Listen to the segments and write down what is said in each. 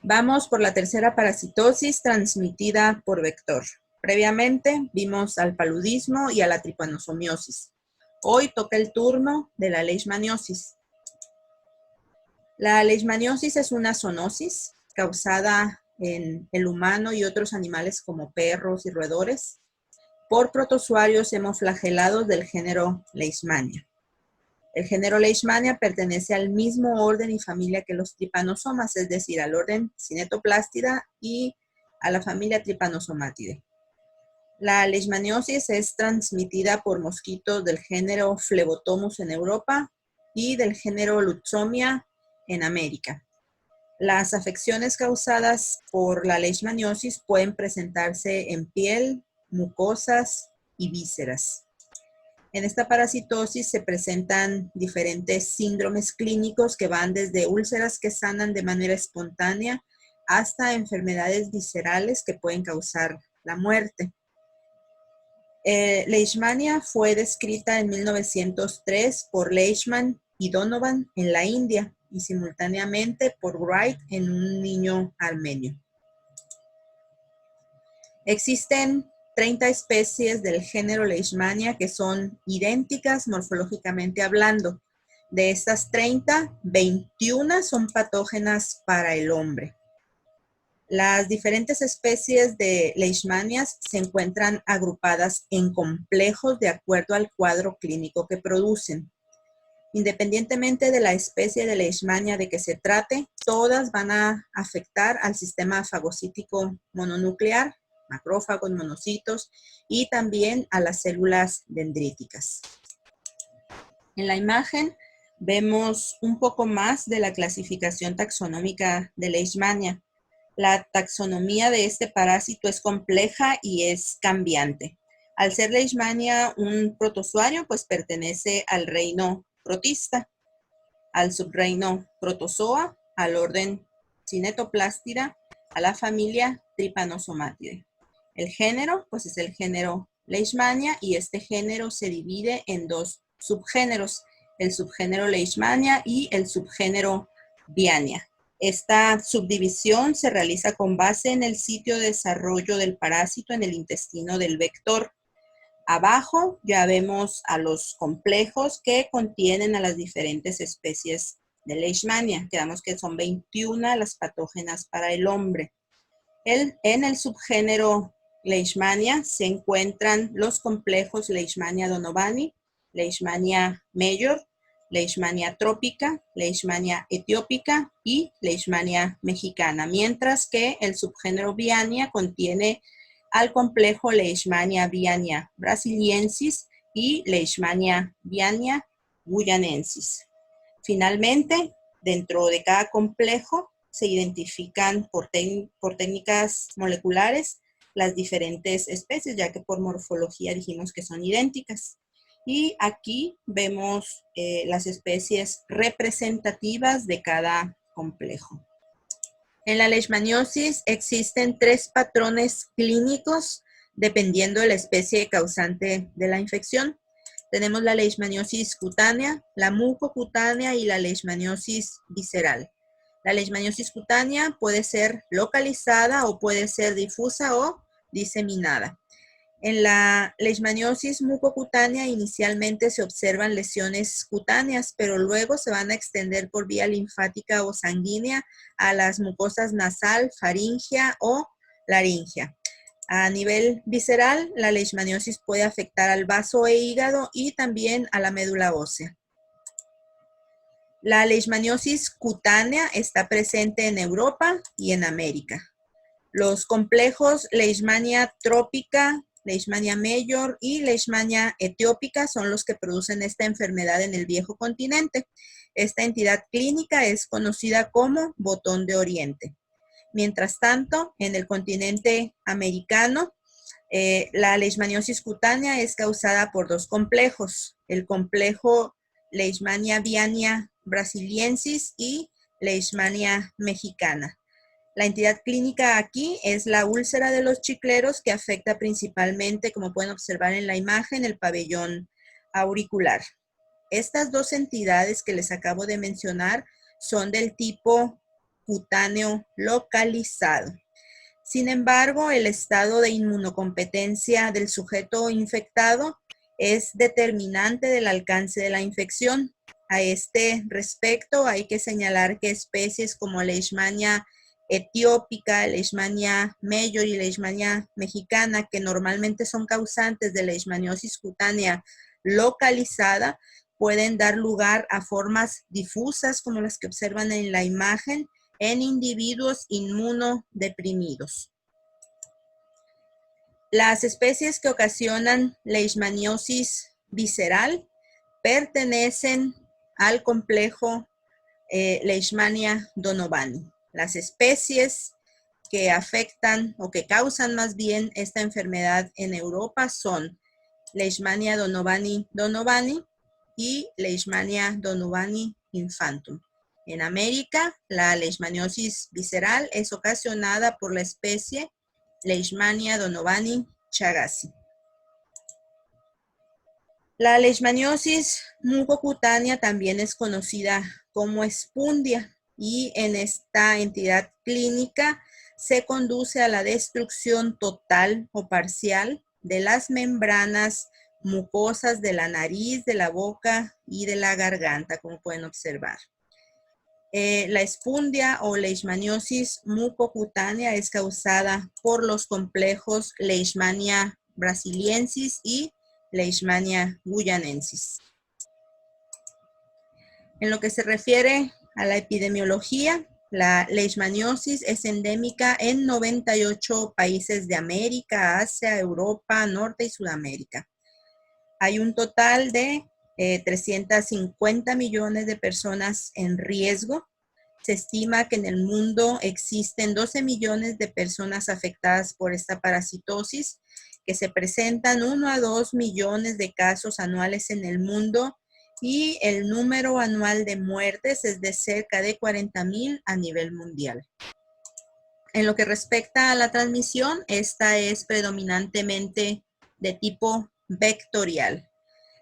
Vamos por la tercera parasitosis transmitida por vector. Previamente vimos al paludismo y a la tripanosomiosis. Hoy toca el turno de la leishmaniosis. La leishmaniosis es una zoonosis causada en el humano y otros animales como perros y roedores por protozoarios hemoflagelados del género Leishmania. El género Leishmania pertenece al mismo orden y familia que los trypanosomas, es decir, al orden Cinetoplastida y a la familia Trypanosomatidae. La leishmaniosis es transmitida por mosquitos del género Phlebotomus en Europa y del género Lutzomia en América. Las afecciones causadas por la leishmaniosis pueden presentarse en piel, mucosas y vísceras. En esta parasitosis se presentan diferentes síndromes clínicos que van desde úlceras que sanan de manera espontánea hasta enfermedades viscerales que pueden causar la muerte. Leishmania fue descrita en 1903 por Leishman y Donovan en la India y simultáneamente por Wright en un niño armenio. Existen 30 especies del género Leishmania que son idénticas morfológicamente hablando. De estas 30, 21 son patógenas para el hombre. Las diferentes especies de Leishmanias se encuentran agrupadas en complejos de acuerdo al cuadro clínico que producen. Independientemente de la especie de Leishmania de que se trate, todas van a afectar al sistema fagocítico mononuclear, macrófagos, monocitos y también a las células dendríticas. En la imagen vemos un poco más de la clasificación taxonómica de Leishmania. La taxonomía de este parásito es compleja y es cambiante. Al ser Leishmania un protozoario, pues pertenece al reino protista, al subreino Protozoa, al orden Cinetoplastida, a la familia Trypanosomatidae. El género, pues es el género Leishmania y este género se divide en dos subgéneros, el subgénero Leishmania y el subgénero Viania. Esta subdivisión se realiza con base en el sitio de desarrollo del parásito en el intestino del vector. Abajo ya vemos a los complejos que contienen a las diferentes especies de Leishmania. Quedamos que son 21 las patógenas para el hombre. En el subgénero Leishmania se encuentran los complejos Leishmania donovani, Leishmania major, Leishmania tropica, Leishmania etiópica y Leishmania mexicana, mientras que el subgénero Viania contiene al complejo Leishmania viania brasiliensis y Leishmania viania guyanensis. Finalmente, dentro de cada complejo se identifican por técnicas moleculares las diferentes especies, ya que por morfología dijimos que son idénticas. Y aquí vemos las especies representativas de cada complejo. En la leishmaniosis existen 3 patrones clínicos dependiendo de la especie causante de la infección. Tenemos la leishmaniosis cutánea, la mucocutánea y la leishmaniosis visceral. La leishmaniosis cutánea puede ser localizada o puede ser difusa o diseminada. En la leishmaniosis mucocutánea inicialmente se observan lesiones cutáneas, pero luego se van a extender por vía linfática o sanguínea a las mucosas nasal, faringea o laringea. A nivel visceral, la leishmaniosis puede afectar al vaso e hígado y también a la médula ósea. La leishmaniosis cutánea está presente en Europa y en América. Los complejos Leishmania trópica, Leishmania major y Leishmania etiópica son los que producen esta enfermedad en el viejo continente. Esta entidad clínica es conocida como botón de oriente. Mientras tanto, en el continente americano, la leishmaniosis cutánea es causada por 2 complejos, el complejo Leishmania viania brasiliensis y Leishmania mexicana. La entidad clínica aquí es la úlcera de los chicleros que afecta principalmente, como pueden observar en la imagen, el pabellón auricular. Estas 2 entidades que les acabo de mencionar son del tipo cutáneo localizado. Sin embargo, el estado de inmunocompetencia del sujeto infectado es determinante del alcance de la infección. A este respecto, hay que señalar que especies como Leishmania etiópica, Leishmania major y Leishmania mexicana, que normalmente son causantes de leishmaniosis cutánea localizada, pueden dar lugar a formas difusas como las que observan en la imagen en individuos inmunodeprimidos. Las especies que ocasionan leishmaniosis visceral pertenecen al complejo Leishmania donovani. Las especies que afectan o que causan más bien esta enfermedad en Europa son Leishmania donovani y Leishmania donovani infantum. En América, la leishmaniosis visceral es ocasionada por la especie Leishmania donovani chagasi. La leishmaniosis mucocutánea también es conocida como espundia y en esta entidad clínica se conduce a la destrucción total o parcial de las membranas mucosas de la nariz, de la boca y de la garganta, como pueden observar. La espundia o leishmaniosis mucocutánea es causada por los complejos Leishmania brasiliensis y Leishmania guyanensis. En lo que se refiere a la epidemiología, la leishmaniosis es endémica en 98 países de América, Asia, Europa, Norte y Sudamérica. Hay un total de 350 millones de personas en riesgo. Se estima que en el mundo existen 12 millones de personas afectadas por esta parasitosis, que se presentan 1 a 2 millones de casos anuales en el mundo y el número anual de muertes es de cerca de 40,000 a nivel mundial. En lo que respecta a la transmisión, esta es predominantemente de tipo vectorial.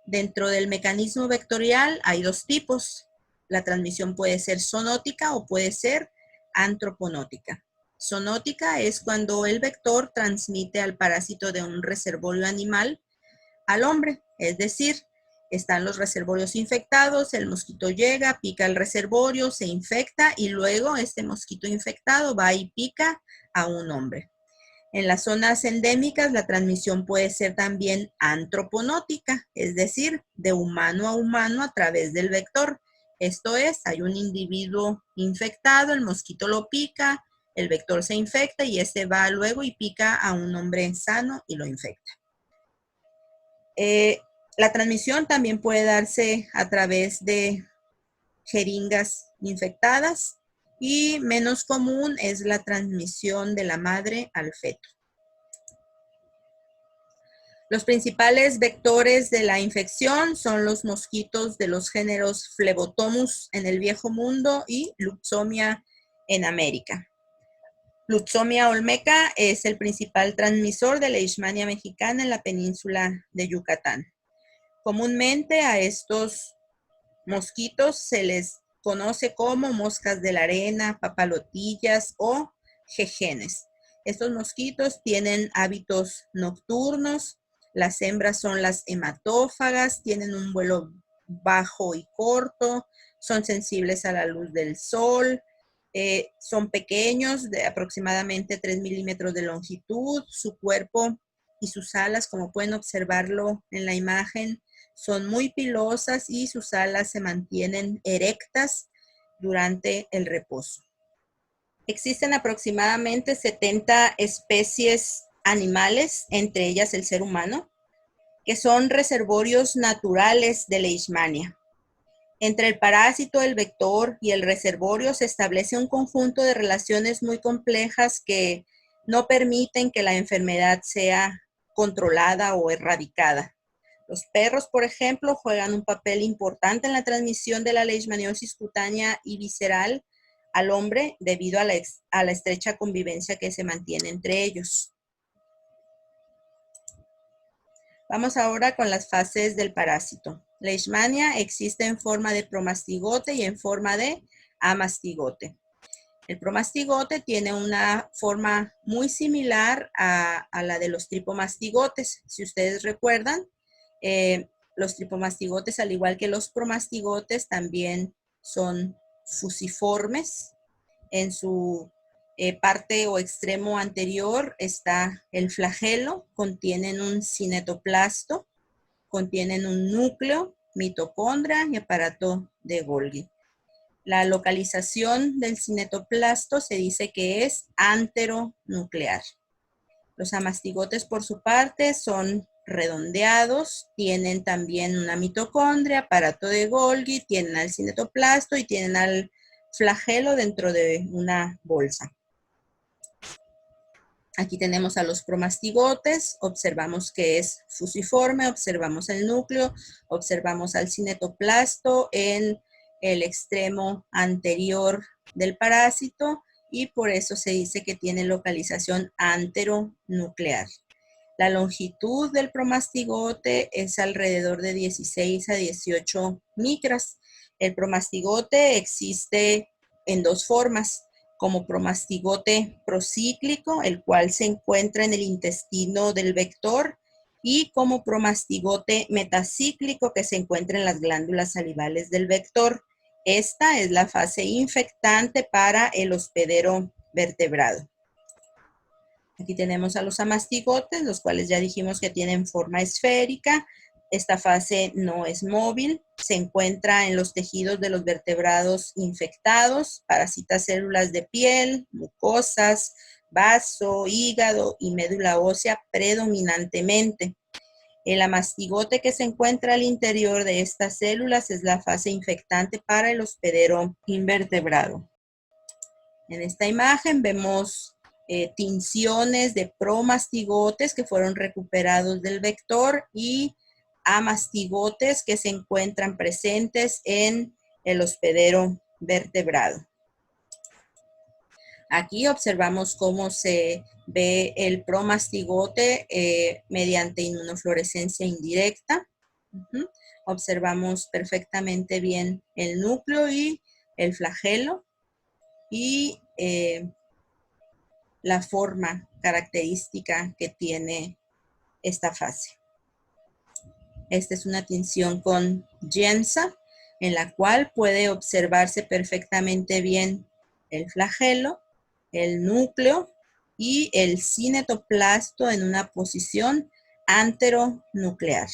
Dentro del mecanismo vectorial hay dos tipos. La transmisión puede ser zoonótica o puede ser antroponótica. Zoonótica es cuando el vector transmite al parásito de un reservorio animal al hombre, es decir, están los reservorios infectados, el mosquito llega, pica el reservorio, se infecta y luego este mosquito infectado va y pica a un hombre. En las zonas endémicas, la transmisión puede ser también antroponótica, es decir, de humano a humano a través del vector. Esto es, hay un individuo infectado, el mosquito lo pica, el vector se infecta y este va luego y pica a un hombre sano y lo infecta. La transmisión también puede darse a través de jeringas infectadas y menos común es la transmisión de la madre al feto. Los principales vectores de la infección son los mosquitos de los géneros Phlebotomus en el Viejo Mundo y Luxomia en América. Luxomia olmeca es el principal transmisor de Leishmania mexicana en la península de Yucatán. Comúnmente a estos mosquitos se les conoce como moscas de la arena, papalotillas o jejenes. Estos mosquitos tienen hábitos nocturnos. Las hembras son las hematófagas, tienen un vuelo bajo y corto, son sensibles a la luz del sol, son pequeños, de aproximadamente 3 milímetros de longitud. Su cuerpo y sus alas, como pueden observarlo en la imagen, son muy pilosas y sus alas se mantienen erectas durante el reposo. Existen aproximadamente 70 especies animales, entre ellas el ser humano, que son reservorios naturales de Leishmania. Entre el parásito, el vector y el reservorio se establece un conjunto de relaciones muy complejas que no permiten que la enfermedad sea controlada o erradicada. Los perros, por ejemplo, juegan un papel importante en la transmisión de la leishmaniosis cutánea y visceral al hombre debido a la estrecha convivencia que se mantiene entre ellos. Vamos ahora con las fases del parásito. Leishmania existe en forma de promastigote y en forma de amastigote. El promastigote tiene una forma muy similar a la de los tripomastigotes. Si ustedes recuerdan, los tripomastigotes, al igual que los promastigotes, también son fusiformes. En su parte o extremo anterior está el flagelo, contienen un cinetoplasto, contienen un núcleo, mitocondria y aparato de Golgi. La localización del cinetoplasto se dice que es anteronuclear. Los amastigotes, por su parte, son redondeados, tienen también una mitocondria, aparato de Golgi, tienen al cinetoplasto y tienen al flagelo dentro de una bolsa. Aquí tenemos a los promastigotes, observamos que es fusiforme, observamos el núcleo, observamos al cinetoplasto en el extremo anterior del parásito y por eso se dice que tiene localización anteronuclear. La longitud del promastigote es alrededor de 16 a 18 micras. El promastigote existe en dos formas, como promastigote procíclico, el cual se encuentra en el intestino del vector, y como promastigote metacíclico, que se encuentra en las glándulas salivales del vector. Esta es la fase infectante para el hospedero vertebrado. Aquí tenemos a los amastigotes, los cuales ya dijimos que tienen forma esférica. Esta fase no es móvil, se encuentra en los tejidos de los vertebrados infectados, parasita células de piel, mucosas, vaso, hígado y médula ósea predominantemente. El amastigote que se encuentra al interior de estas células es la fase infectante para el hospedero invertebrado. En esta imagen vemos tinciones de promastigotes que fueron recuperados del vector y amastigotes que se encuentran presentes en el hospedero vertebrado. Aquí observamos cómo se ve el promastigote mediante inmunofluorescencia indirecta. Observamos perfectamente bien el núcleo y el flagelo y la forma característica que tiene esta fase. Esta es una tinción con Giemsa, en la cual puede observarse perfectamente bien el flagelo, el núcleo y el cinetoplasto en una posición anteronuclear.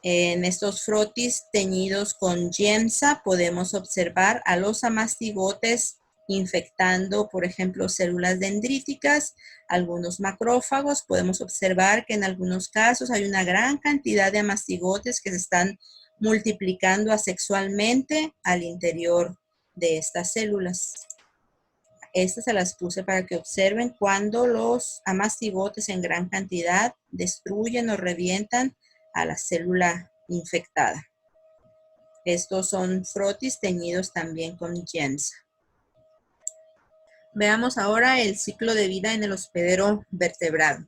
En estos frotis teñidos con Giemsa podemos observar a los amastigotes infectando, por ejemplo, células dendríticas, algunos macrófagos. Podemos observar que en algunos casos hay una gran cantidad de amastigotes que se están multiplicando asexualmente al interior de estas células. Estas se las puse para que observen cuando los amastigotes en gran cantidad destruyen o revientan a la célula infectada. Estos son frotis teñidos también con Giemsa. Veamos ahora el ciclo de vida en el hospedero vertebrado.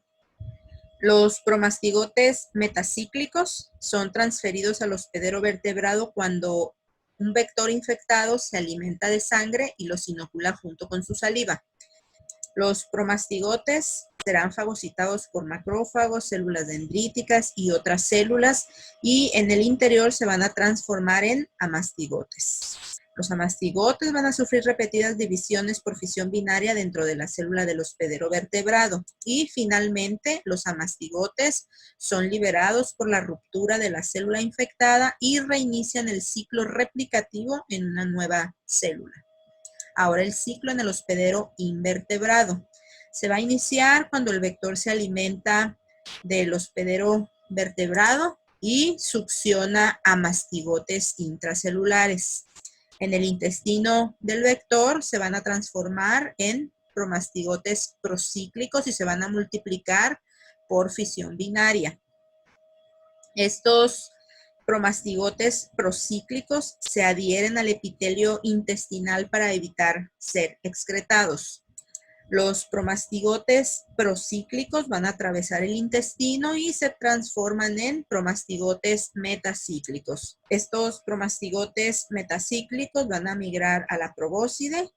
Los promastigotes metacíclicos son transferidos al hospedero vertebrado cuando un vector infectado se alimenta de sangre y los inocula junto con su saliva. Los promastigotes serán fagocitados por macrófagos, células dendríticas y otras células, y en el interior se van a transformar en amastigotes. Los amastigotes van a sufrir repetidas divisiones por fisión binaria dentro de la célula del hospedero vertebrado, y finalmente los amastigotes son liberados por la ruptura de la célula infectada y reinician el ciclo replicativo en una nueva célula. Ahora el ciclo en el hospedero invertebrado. Se va a iniciar cuando el vector se alimenta del hospedero vertebrado y succiona a mastigotes intracelulares. En el intestino del vector se van a transformar en promastigotes procíclicos y se van a multiplicar por fisión binaria. Estos promastigotes procíclicos se adhieren al epitelio intestinal para evitar ser excretados. Los promastigotes procíclicos van a atravesar el intestino y se transforman en promastigotes metacíclicos. Estos promastigotes metacíclicos van a migrar a la probóscide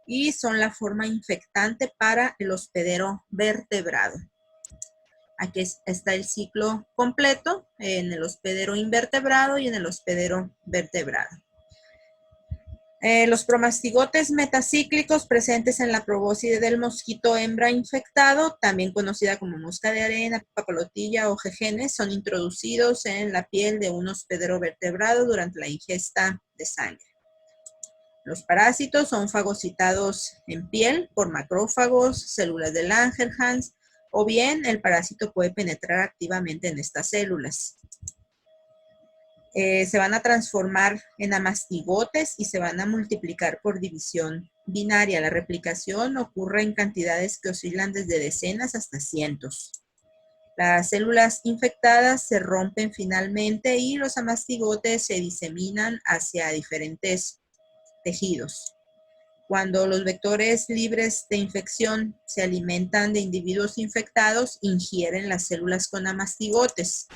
y son la forma infectante para el hospedero vertebrado. Aquí está el ciclo completo en el hospedero invertebrado y en el hospedero vertebrado. Los promastigotes metacíclicos presentes en la probóscide del mosquito hembra infectado, también conocida como mosca de arena, papilotilla o jejenes, son introducidos en la piel de un hospedero vertebrado durante la ingesta de sangre. Los parásitos son fagocitados en piel por macrófagos, células de Langerhans, o bien el parásito puede penetrar activamente en estas células. Se van a transformar en amastigotes y se van a multiplicar por división binaria. La replicación ocurre en cantidades que oscilan desde decenas hasta cientos. Las células infectadas se rompen finalmente y los amastigotes se diseminan hacia diferentes tejidos. Cuando los vectores libres de infección se alimentan de individuos infectados, ingieren las células con amastigotes.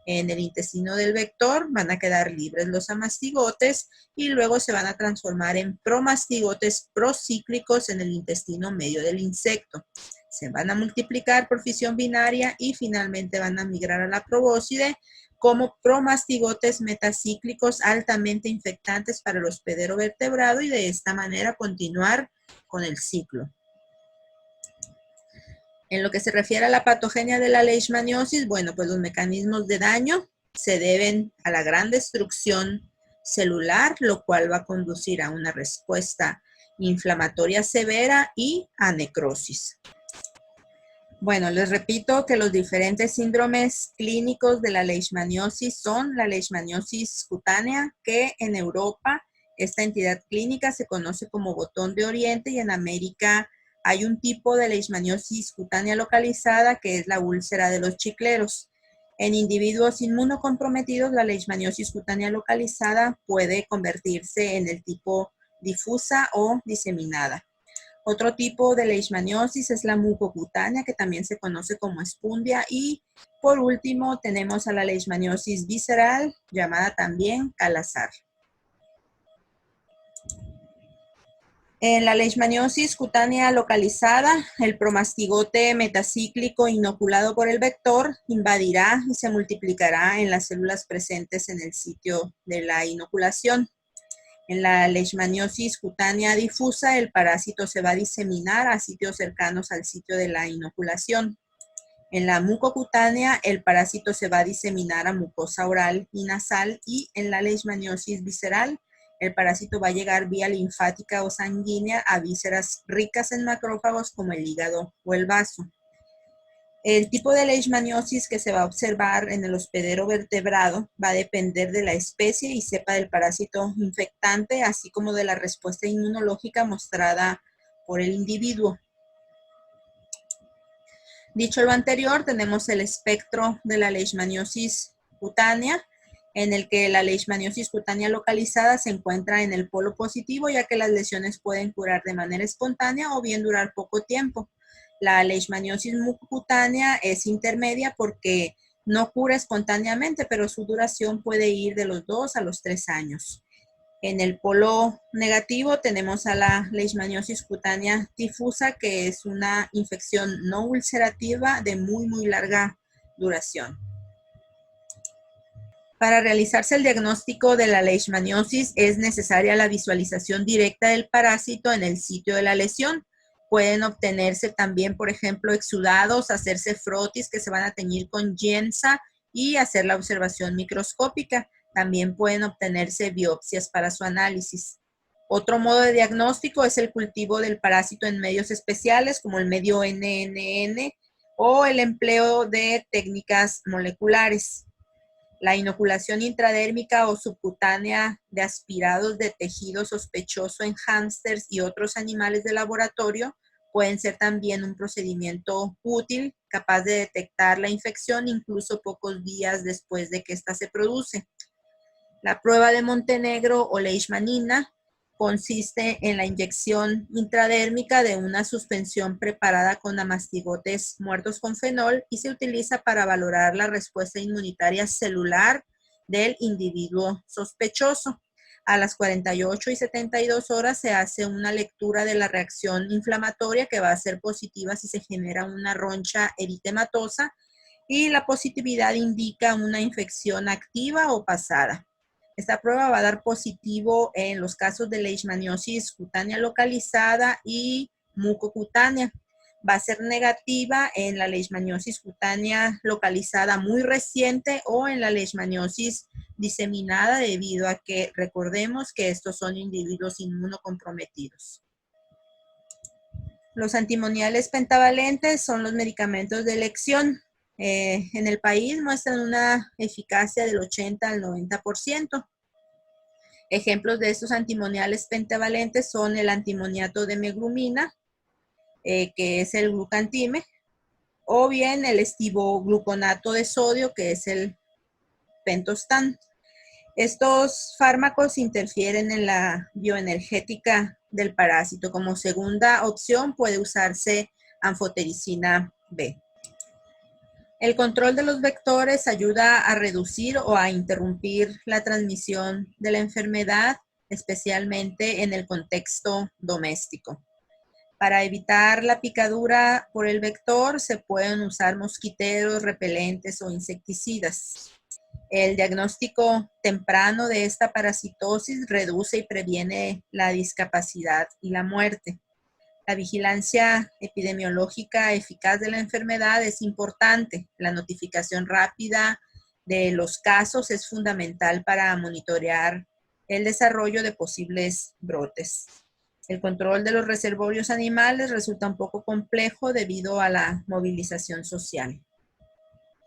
En el intestino del vector van a quedar libres los amastigotes y luego se van a transformar en promastigotes procíclicos en el intestino medio del insecto. Se van a multiplicar por fisión binaria y finalmente van a migrar a la probóscide como promastigotes metacíclicos altamente infectantes para el hospedero vertebrado y de esta manera continuar con el ciclo. En lo que se refiere a la patogenia de la leishmaniosis, bueno, pues los mecanismos de daño se deben a la gran destrucción celular, lo cual va a conducir a una respuesta inflamatoria severa y a necrosis. Bueno, les repito que los diferentes síndromes clínicos de la leishmaniosis son la leishmaniosis cutánea, que en Europa esta entidad clínica se conoce como botón de oriente y en América hay un tipo de leishmaniosis cutánea localizada que es la úlcera de los chicleros. En individuos inmunocomprometidos, la leishmaniosis cutánea localizada puede convertirse en el tipo difusa o diseminada. Otro tipo de leishmaniosis es la mucocutánea, que también se conoce como espundia. Y por último tenemos a la leishmaniosis visceral, llamada también calazar. En la leishmaniosis cutánea localizada, el promastigote metacíclico inoculado por el vector invadirá y se multiplicará en las células presentes en el sitio de la inoculación. En la leishmaniosis cutánea difusa, el parásito se va a diseminar a sitios cercanos al sitio de la inoculación. En la mucocutánea, el parásito se va a diseminar a mucosa oral y nasal, y en la leishmaniosis visceral, el parásito va a llegar vía linfática o sanguínea a vísceras ricas en macrófagos como el hígado o el vaso. El tipo de leishmaniosis que se va a observar en el hospedero vertebrado va a depender de la especie y cepa del parásito infectante, así como de la respuesta inmunológica mostrada por el individuo. Dicho lo anterior, tenemos el espectro de la leishmaniosis cutánea, en el que la leishmaniosis cutánea localizada se encuentra en el polo positivo, ya que las lesiones pueden curar de manera espontánea o bien durar poco tiempo. La leishmaniosis mucocutánea es intermedia porque no cura espontáneamente, pero su duración puede ir de los 2 a los 3 años. En el polo negativo tenemos a la leishmaniosis cutánea difusa, que es una infección no ulcerativa de muy larga duración. Para realizarse el diagnóstico de la leishmaniosis es necesaria la visualización directa del parásito en el sitio de la lesión. Pueden obtenerse también, por ejemplo, exudados, hacerse frotis que se van a teñir con giemsa y hacer la observación microscópica. También pueden obtenerse biopsias para su análisis. Otro modo de diagnóstico es el cultivo del parásito en medios especiales como el medio NNN o el empleo de técnicas moleculares. La inoculación intradérmica o subcutánea de aspirados de tejido sospechoso en hámsters y otros animales de laboratorio pueden ser también un procedimiento útil, capaz de detectar la infección incluso pocos días después de que ésta se produce. La prueba de Montenegro o leishmanina Consiste en la inyección intradérmica de una suspensión preparada con amastigotes muertos con fenol y se utiliza para valorar la respuesta inmunitaria celular del individuo sospechoso. A las 48 y 72 horas se hace una lectura de la reacción inflamatoria que va a ser positiva si se genera una roncha eritematosa y la positividad indica una infección activa o pasada. Esta prueba va a dar positivo en los casos de leishmaniosis cutánea localizada y mucocutánea. Va a ser negativa en la leishmaniosis cutánea localizada muy reciente o en la leishmaniosis diseminada debido a que recordemos que estos son individuos inmunocomprometidos. Los antimoniales pentavalentes son los medicamentos de elección. En el país muestran una eficacia del 80 al 90%. Ejemplos de estos antimoniales pentavalentes son el antimoniato de meglumina, que es el glucantime, o bien el estivogluconato de sodio, que es el pentostan. Estos fármacos interfieren en la bioenergética del parásito. Como segunda opción puede usarse anfotericina B. El control de los vectores ayuda a reducir o a interrumpir la transmisión de la enfermedad, especialmente en el contexto doméstico. Para evitar la picadura por el vector se pueden usar mosquiteros, repelentes o insecticidas. El diagnóstico temprano de esta parasitosis reduce y previene la discapacidad y la muerte. La vigilancia epidemiológica eficaz de la enfermedad es importante. La notificación rápida de los casos es fundamental para monitorear el desarrollo de posibles brotes. El control de los reservorios animales resulta un poco complejo debido a la movilización social.